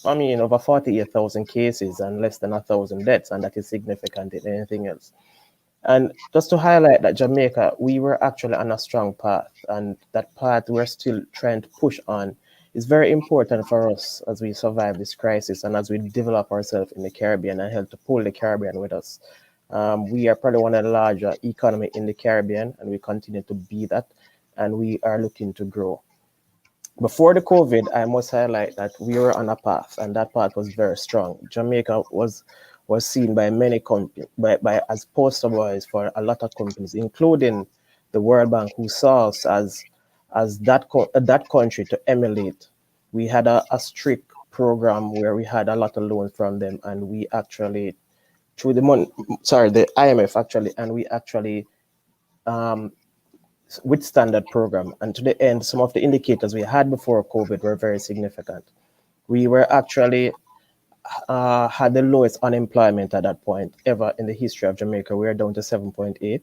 48,000 cases and less than 1,000 deaths, and that is significant in anything else. And just to highlight that Jamaica, we were actually on a strong path, and that path we're still trying to push on is very important for us as we survive this crisis and as we develop ourselves in the Caribbean and help to pull the Caribbean with us. We are probably one of the larger economies in the Caribbean, and we continue to be that, and we are looking to grow. Before the COVID, I must highlight that we were on a path, and that path was very strong. Jamaica was seen by many companies, as poster boys for a lot of companies, including the World Bank, who saw us as that country to emulate. We had a strict program where we had a lot of loans from them, and we actually, through the IMF actually, and we actually withstand that program. And to the end, some of the indicators we had before COVID were very significant. We were actually had the lowest unemployment at that point ever in the history of Jamaica. We were down to 7.8.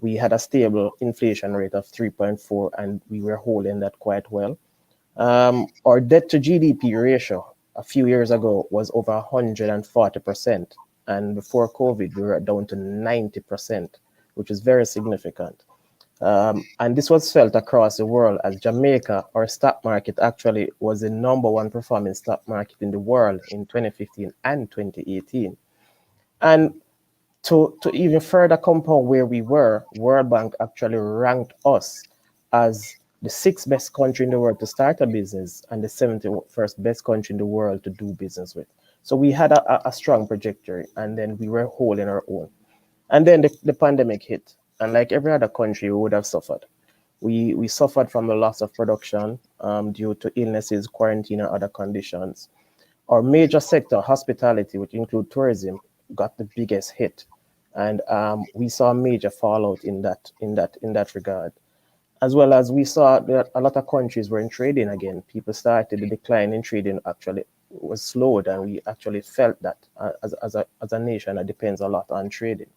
We had a stable inflation rate of 3.4, and we were holding that quite well. Our debt to GDP ratio a few years ago was over 140%. And before COVID, we were down to 90%, which is very significant. And this was felt across the world as Jamaica, our stock market actually was the #1 performing stock market in the world in 2015 and 2018. And to even further compound where we were, World Bank actually ranked us as the 6th best country in the world to start a business and the 71st best country in the world to do business with. So we had a strong trajectory, and then we were holding our own. And then the pandemic hit, and like every other country, we would have suffered. We suffered from the loss of production due to illnesses, quarantine, and other conditions. Our major sector, hospitality, which include tourism, got the biggest hit. And we saw a major fallout in that regard. as well as we saw that a lot of countries were in trading again. People started, the decline in trading actually was slowed, and we actually felt that as a nation that depends a lot on trading.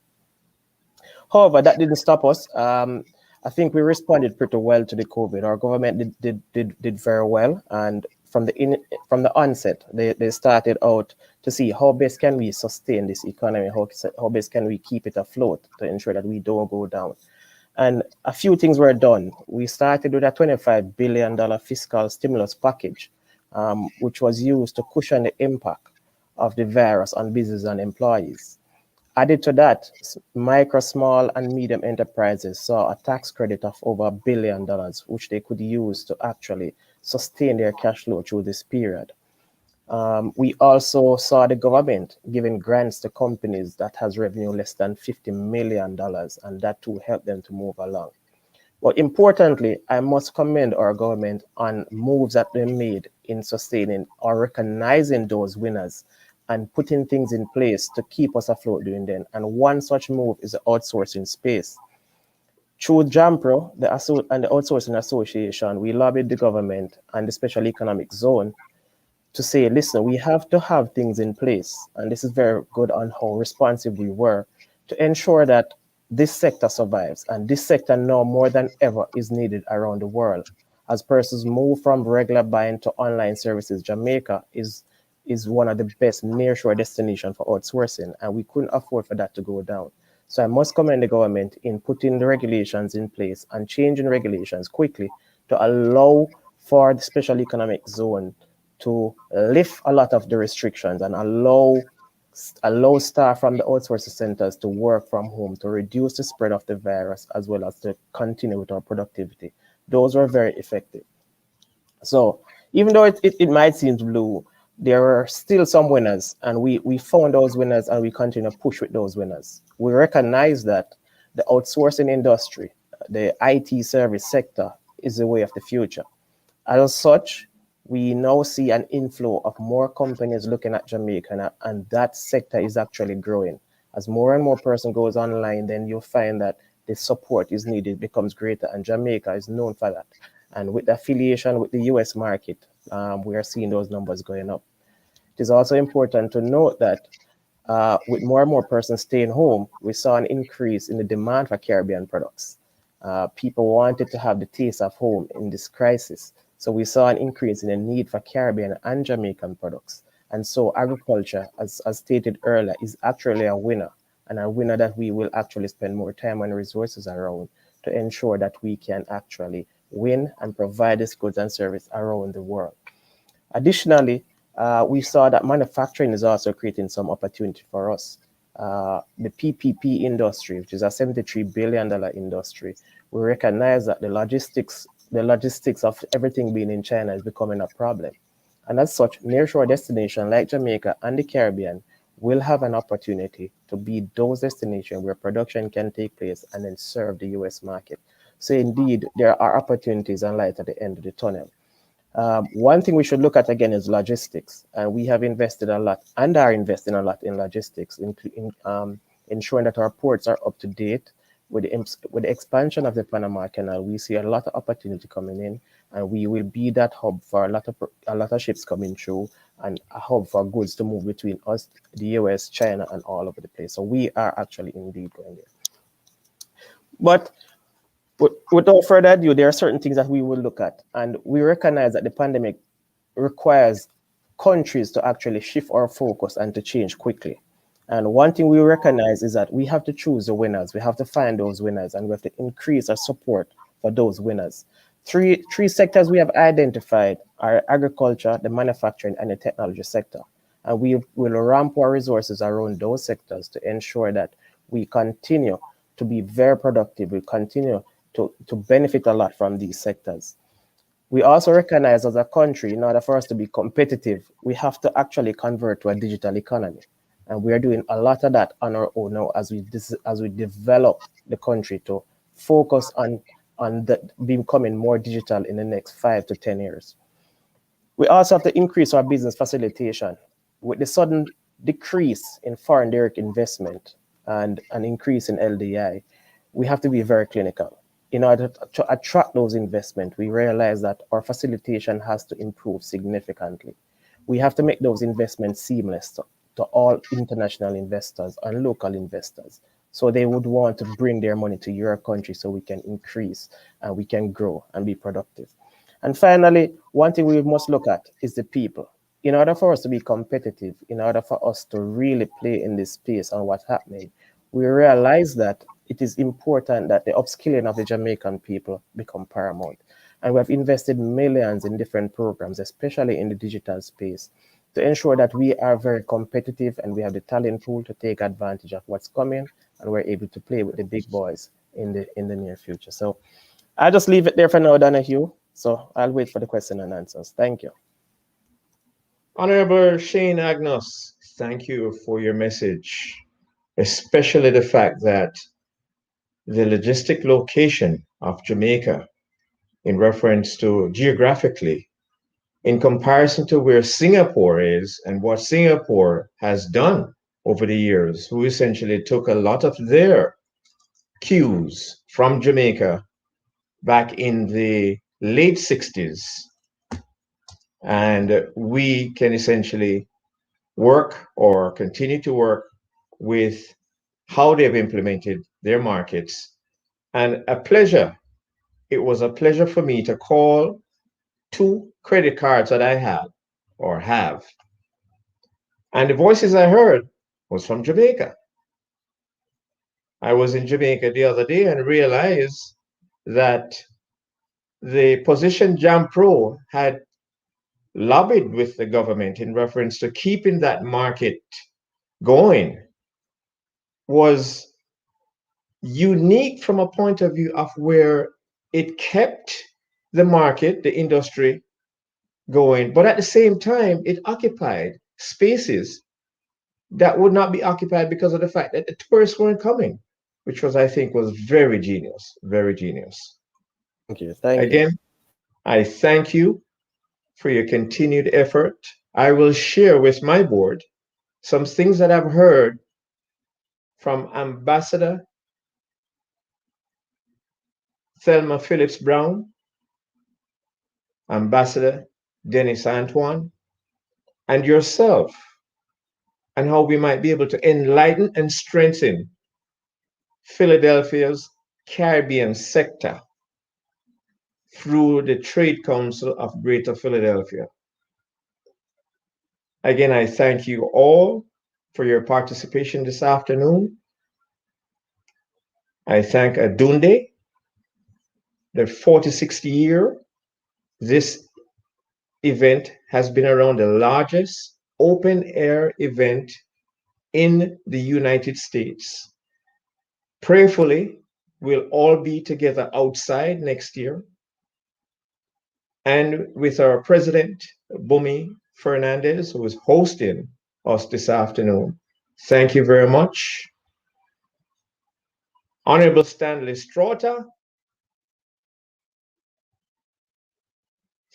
However, that didn't stop us. I think we responded pretty well to the COVID. Our government did very well, and from the onset, they started out to see how best can we sustain this economy, how best can we keep it afloat to ensure that we don't go down. And a few things were done. We started with a $25 billion fiscal stimulus package, which was used to cushion the impact of the virus on business and employees. Added to that, micro, small, and medium enterprises saw a tax credit of over $1 billion, which they could use to actually sustain their cash flow through this period. We also saw the government giving grants to companies that has revenue less than $50 million, and that too helped them to move along. But importantly, I must commend our government on moves that they made in sustaining or recognizing those winners and putting things in place to keep us afloat during then. And one such move is the outsourcing space. Through JAMPRO and the Outsourcing Association, we lobbied the government and the Special Economic Zone to say, listen, we have to have things in place. And this is very good on how responsive we were to ensure that this sector survives. And this sector now more than ever is needed around the world. As persons move from regular buying to online services, Jamaica is one of the best nearshore destinations for outsourcing, and we couldn't afford for that to go down. So I must commend the government in putting the regulations in place and changing regulations quickly to allow for the Special Economic Zone to lift a lot of the restrictions and allow staff from the outsourcing centers to work from home to reduce the spread of the virus, as well as to continue with our productivity. Those were very effective. So even though it might seem blue, there are still some winners, and we found those winners, and we continue to push with those winners. We recognize that the outsourcing industry, the IT service sector, is the way of the future. As such, we now see an inflow of more companies looking at Jamaica, and that sector is actually growing. As more and more person goes online, then you'll find that the support is needed, becomes greater, and Jamaica is known for that. And with the affiliation with the US market, we are seeing those numbers going up. It is also important to note that with more and more persons staying home, we saw an increase in the demand for Caribbean products. People wanted to have the taste of home in this crisis. So we saw an increase in the need for Caribbean and Jamaican products. And so agriculture, as stated earlier, is actually a winner, and a winner that we will actually spend more time and resources around to ensure that we can actually win and provide these goods and services around the world. Additionally, we saw that manufacturing is also creating some opportunity for us. The PPP industry, which is a $73 billion industry, we recognize that the logistics of everything being in China is becoming a problem. And as such, nearshore destinations like Jamaica and the Caribbean will have an opportunity to be those destinations where production can take place and then serve the US market. So indeed, there are opportunities and light at the end of the tunnel. One thing we should look at again is logistics, and we have invested a lot and are investing a lot in logistics, including ensuring that our ports are up to date. With the expansion of the Panama Canal, we see a lot of opportunity coming in, and we will be that hub for a lot of ships coming through, and a hub for goods to move between us, the US, China, and all over the place. So we are actually indeed going there. But without further ado, there are certain things that we will look at, and we recognize that the pandemic requires countries to actually shift our focus and to change quickly. And one thing we recognize is that we have to choose the winners. We have to find those winners, and we have to increase our support for those winners. Three sectors we have identified are agriculture, the manufacturing, and the technology sector. And we will ramp our resources around those sectors to ensure that we continue to be very productive. We continue to benefit a lot from these sectors. We also recognize as a country, in order for us to be competitive, we have to actually convert to a digital economy. And we are doing a lot of that on our own now as we develop the country to focus on becoming more digital in the next 5 to 10 years. We also have to increase our business facilitation. With the sudden decrease in foreign direct investment and an increase in LDI, we have to be very clinical. in order to attract those investments, we realize that our facilitation has to improve significantly. We have to make those investments seamless to all international investors and local investors. So they would want to bring their money to your country so we can increase and we can grow and be productive. And finally, one thing we must look at is the people. In order for us to be competitive, in order for us to really play in this space on what's happening, we realize that it is important that the upskilling of the Jamaican people become paramount. And we have invested millions in different programs, especially in the digital space, to ensure that we are very competitive and we have the talent pool to take advantage of what's coming, and we're able to play with the big boys in the near future. So I'll just leave it there for now, Donahue. So I'll wait for the question and answers. Thank you. Honorable Shane Agnes, thank you for your message, especially the fact that the logistic location of Jamaica in reference to geographically, in comparison to where Singapore is and what Singapore has done over the years, who essentially took a lot of their cues from Jamaica back in the late 60s. And we can essentially work or continue to work with how they've implemented their markets. And it was a pleasure for me to call 2 credit cards that I had or have. And the voices I heard was from Jamaica. I was in Jamaica the other day and realized that the position Jam Pro had lobbied with the government in reference to keeping that market going was unique from a point of view of where it kept the market, the industry going, but at the same time, it occupied spaces that would not be occupied because of the fact that the tourists weren't coming, which was, I think, was very genius, very genius. Thank you. Thank you. Again, I thank you for your continued effort. I will share with my board some things that I've heard from Ambassador Stelma Brown, Ambassador Dennis Antoine, and yourself, and how we might be able to enlighten and strengthen Philadelphia's Caribbean sector through the Trade Council of Greater Philadelphia. Again, I thank you all for your participation this afternoon. I thank Odunde, the 46th year. This event has been around the largest open air event in the United States. Prayerfully, we'll all be together outside next year. And with our president, Bumi Fernandez, who is hosting us this afternoon. Thank you very much. Honorable Stanley Straughter,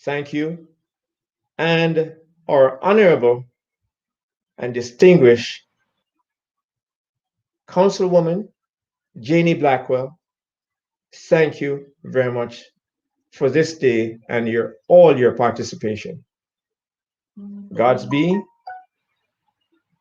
thank you. And our honorable and distinguished Councilwoman Janie Blackwell, thank you very much for this day and all your participation. God's be,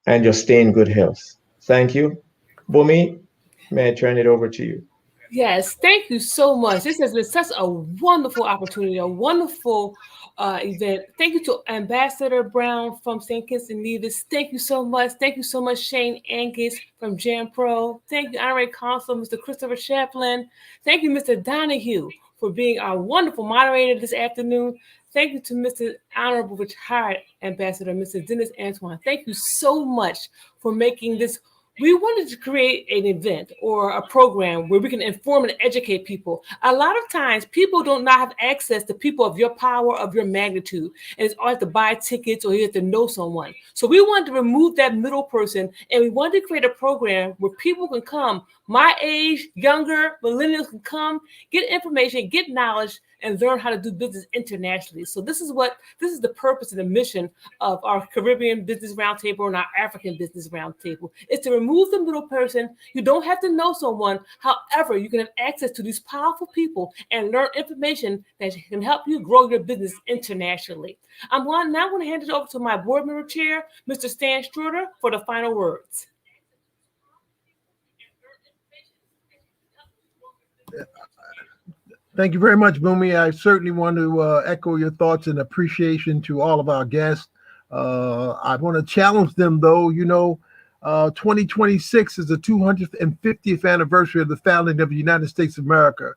and just stay in good health. Thank you. Bumi, may I turn it over to you? Yes, thank you so much. This has been such a wonderful opportunity, a wonderful event. Thank you to Ambassador Brown from St. Kitts and Nevis. Thank you so much. Thank you so much, Shane Angus from Jam Pro. Thank you, Honorary Consul, Mr. Christopher Chaplin. Thank you, Mr. Donahue, for being our wonderful moderator this afternoon. Thank you to Mr. Honorable Retired Ambassador, Mr. Dennis Antoine. Thank you so much for making this. We wanted to create an event or a program where we can inform and educate people. A lot of times people do not have access to people of your power, of your magnitude. And it's all have to buy tickets or you have to know someone. So we wanted to remove that middle person, and we wanted to create a program where people can come, my age, younger, millennials can come, get information, get knowledge, and learn how to do business internationally. So this is the purpose and the mission of our Caribbean Business Roundtable and our African Business Roundtable. Is to remove the middle person. You don't have to know someone. However, you can have access to these powerful people and learn information that can help you grow your business internationally. I'm now going to hand it over to my board member chair, Mr. Stan Struder, for the final words. Thank you very much, Boomy. I certainly want to echo your thoughts and appreciation to all of our guests. I want to challenge them, though. 2026 is the 250th anniversary of the founding of the United States of America.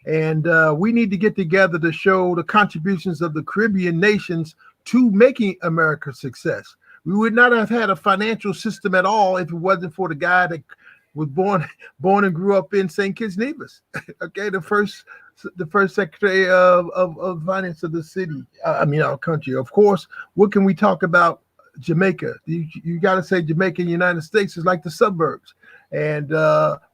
And we need to get together to show the contributions of the Caribbean nations to making America a success. We would not have had a financial system at all if it wasn't for the guy that was born and grew up in St. Kitts Nevis. Okay, the first secretary of finance of the city. Our country. Of course, what can we talk about Jamaica? You got to say Jamaica in the United States is like the suburbs. And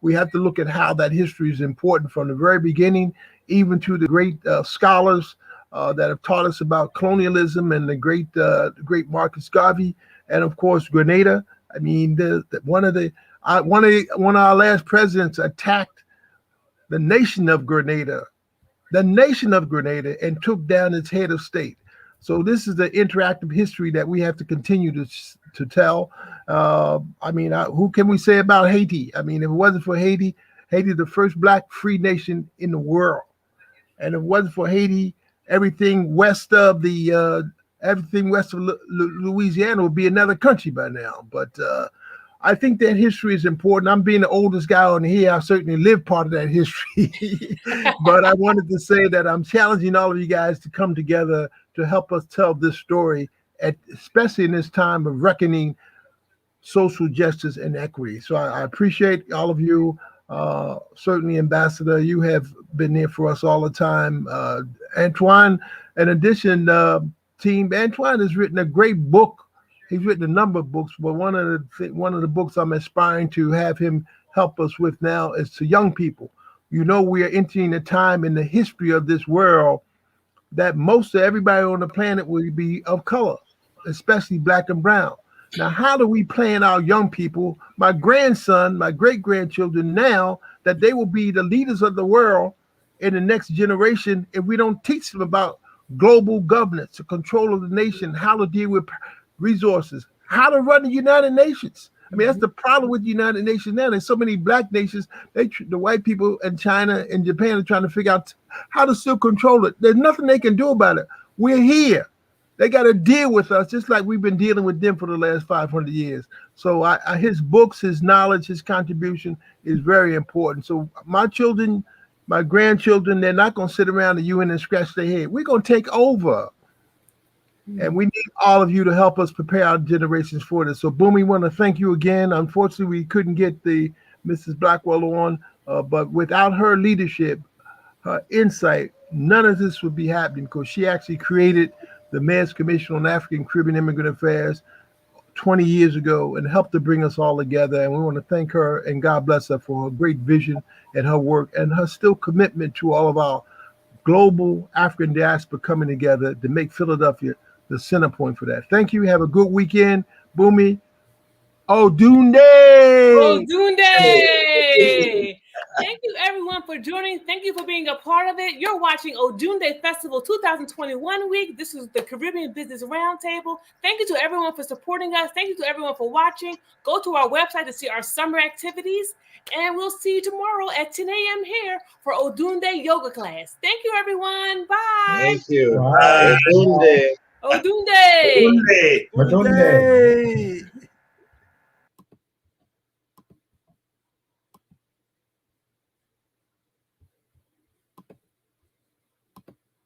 we have to look at how that history is important from the very beginning, even to the great scholars that have taught us about colonialism and the great Marcus Garvey, and of course Grenada. I mean, one of our last presidents attacked the nation of Grenada, and took down its head of state. So this is the interactive history that we have to continue to tell. Who can we say about Haiti? I mean, if it wasn't for Haiti, the first Black free nation in the world, and if it wasn't for Haiti, everything west of Louisiana would be another country by now. But I think that history is important. I'm being the oldest guy on here. I certainly lived part of that history. But I wanted to say that I'm challenging all of you guys to come together to help us tell this story, especially in this time of reckoning social justice and equity. So I appreciate all of you. Certainly, Ambassador, you have been there for us all the time. Antoine, in addition, team, Antoine has written a great book. He's written a number of books, but one of the books I'm aspiring to have him help us with now is to young people. We are entering a time in the history of this world that most of everybody on the planet will be of color, especially Black and brown. Now, how do we plan our young people, my grandson, my great-grandchildren now, that they will be the leaders of the world in the next generation if we don't teach them about global governance, the control of the nation, how to deal with resources, how to run the United Nations? I mean, that's the problem with the United Nations now. There's so many Black nations. The white people in China and Japan are trying to figure out how to still control it. There's nothing they can do about it. We're here. They got to deal with us just like we've been dealing with them for the last 500 years. So his books, his knowledge, his contribution is very important. So my children, my grandchildren, they're not going to sit around the UN and scratch their head. We're going to take over. And we need all of you to help us prepare our generations for this. So, Boom, we want to thank you again. Unfortunately, we couldn't get the Mrs. Blackwell on, but without her leadership, her insight, none of this would be happening, because she actually created the Mayor's Commission on African Caribbean Immigrant Affairs 20 years ago and helped to bring us all together. And we want to thank her, and God bless her for her great vision and her work and her still commitment to all of our global African diaspora coming together to make Philadelphia the center point for that. Thank you. Have a good weekend. Boomy. Odunde. Thank you, everyone, for joining. Thank you for being a part of it. You're watching Odunde Festival 2021 week. This is the Caribbean Business Roundtable. Thank you to everyone for supporting us. Thank you to everyone for watching. Go to our website to see our summer activities. And we'll see you tomorrow at 10 a.m. here for Odunde yoga class. Thank you, everyone. Bye. Thank you. Bye. Odunde. Odunde. Odunde.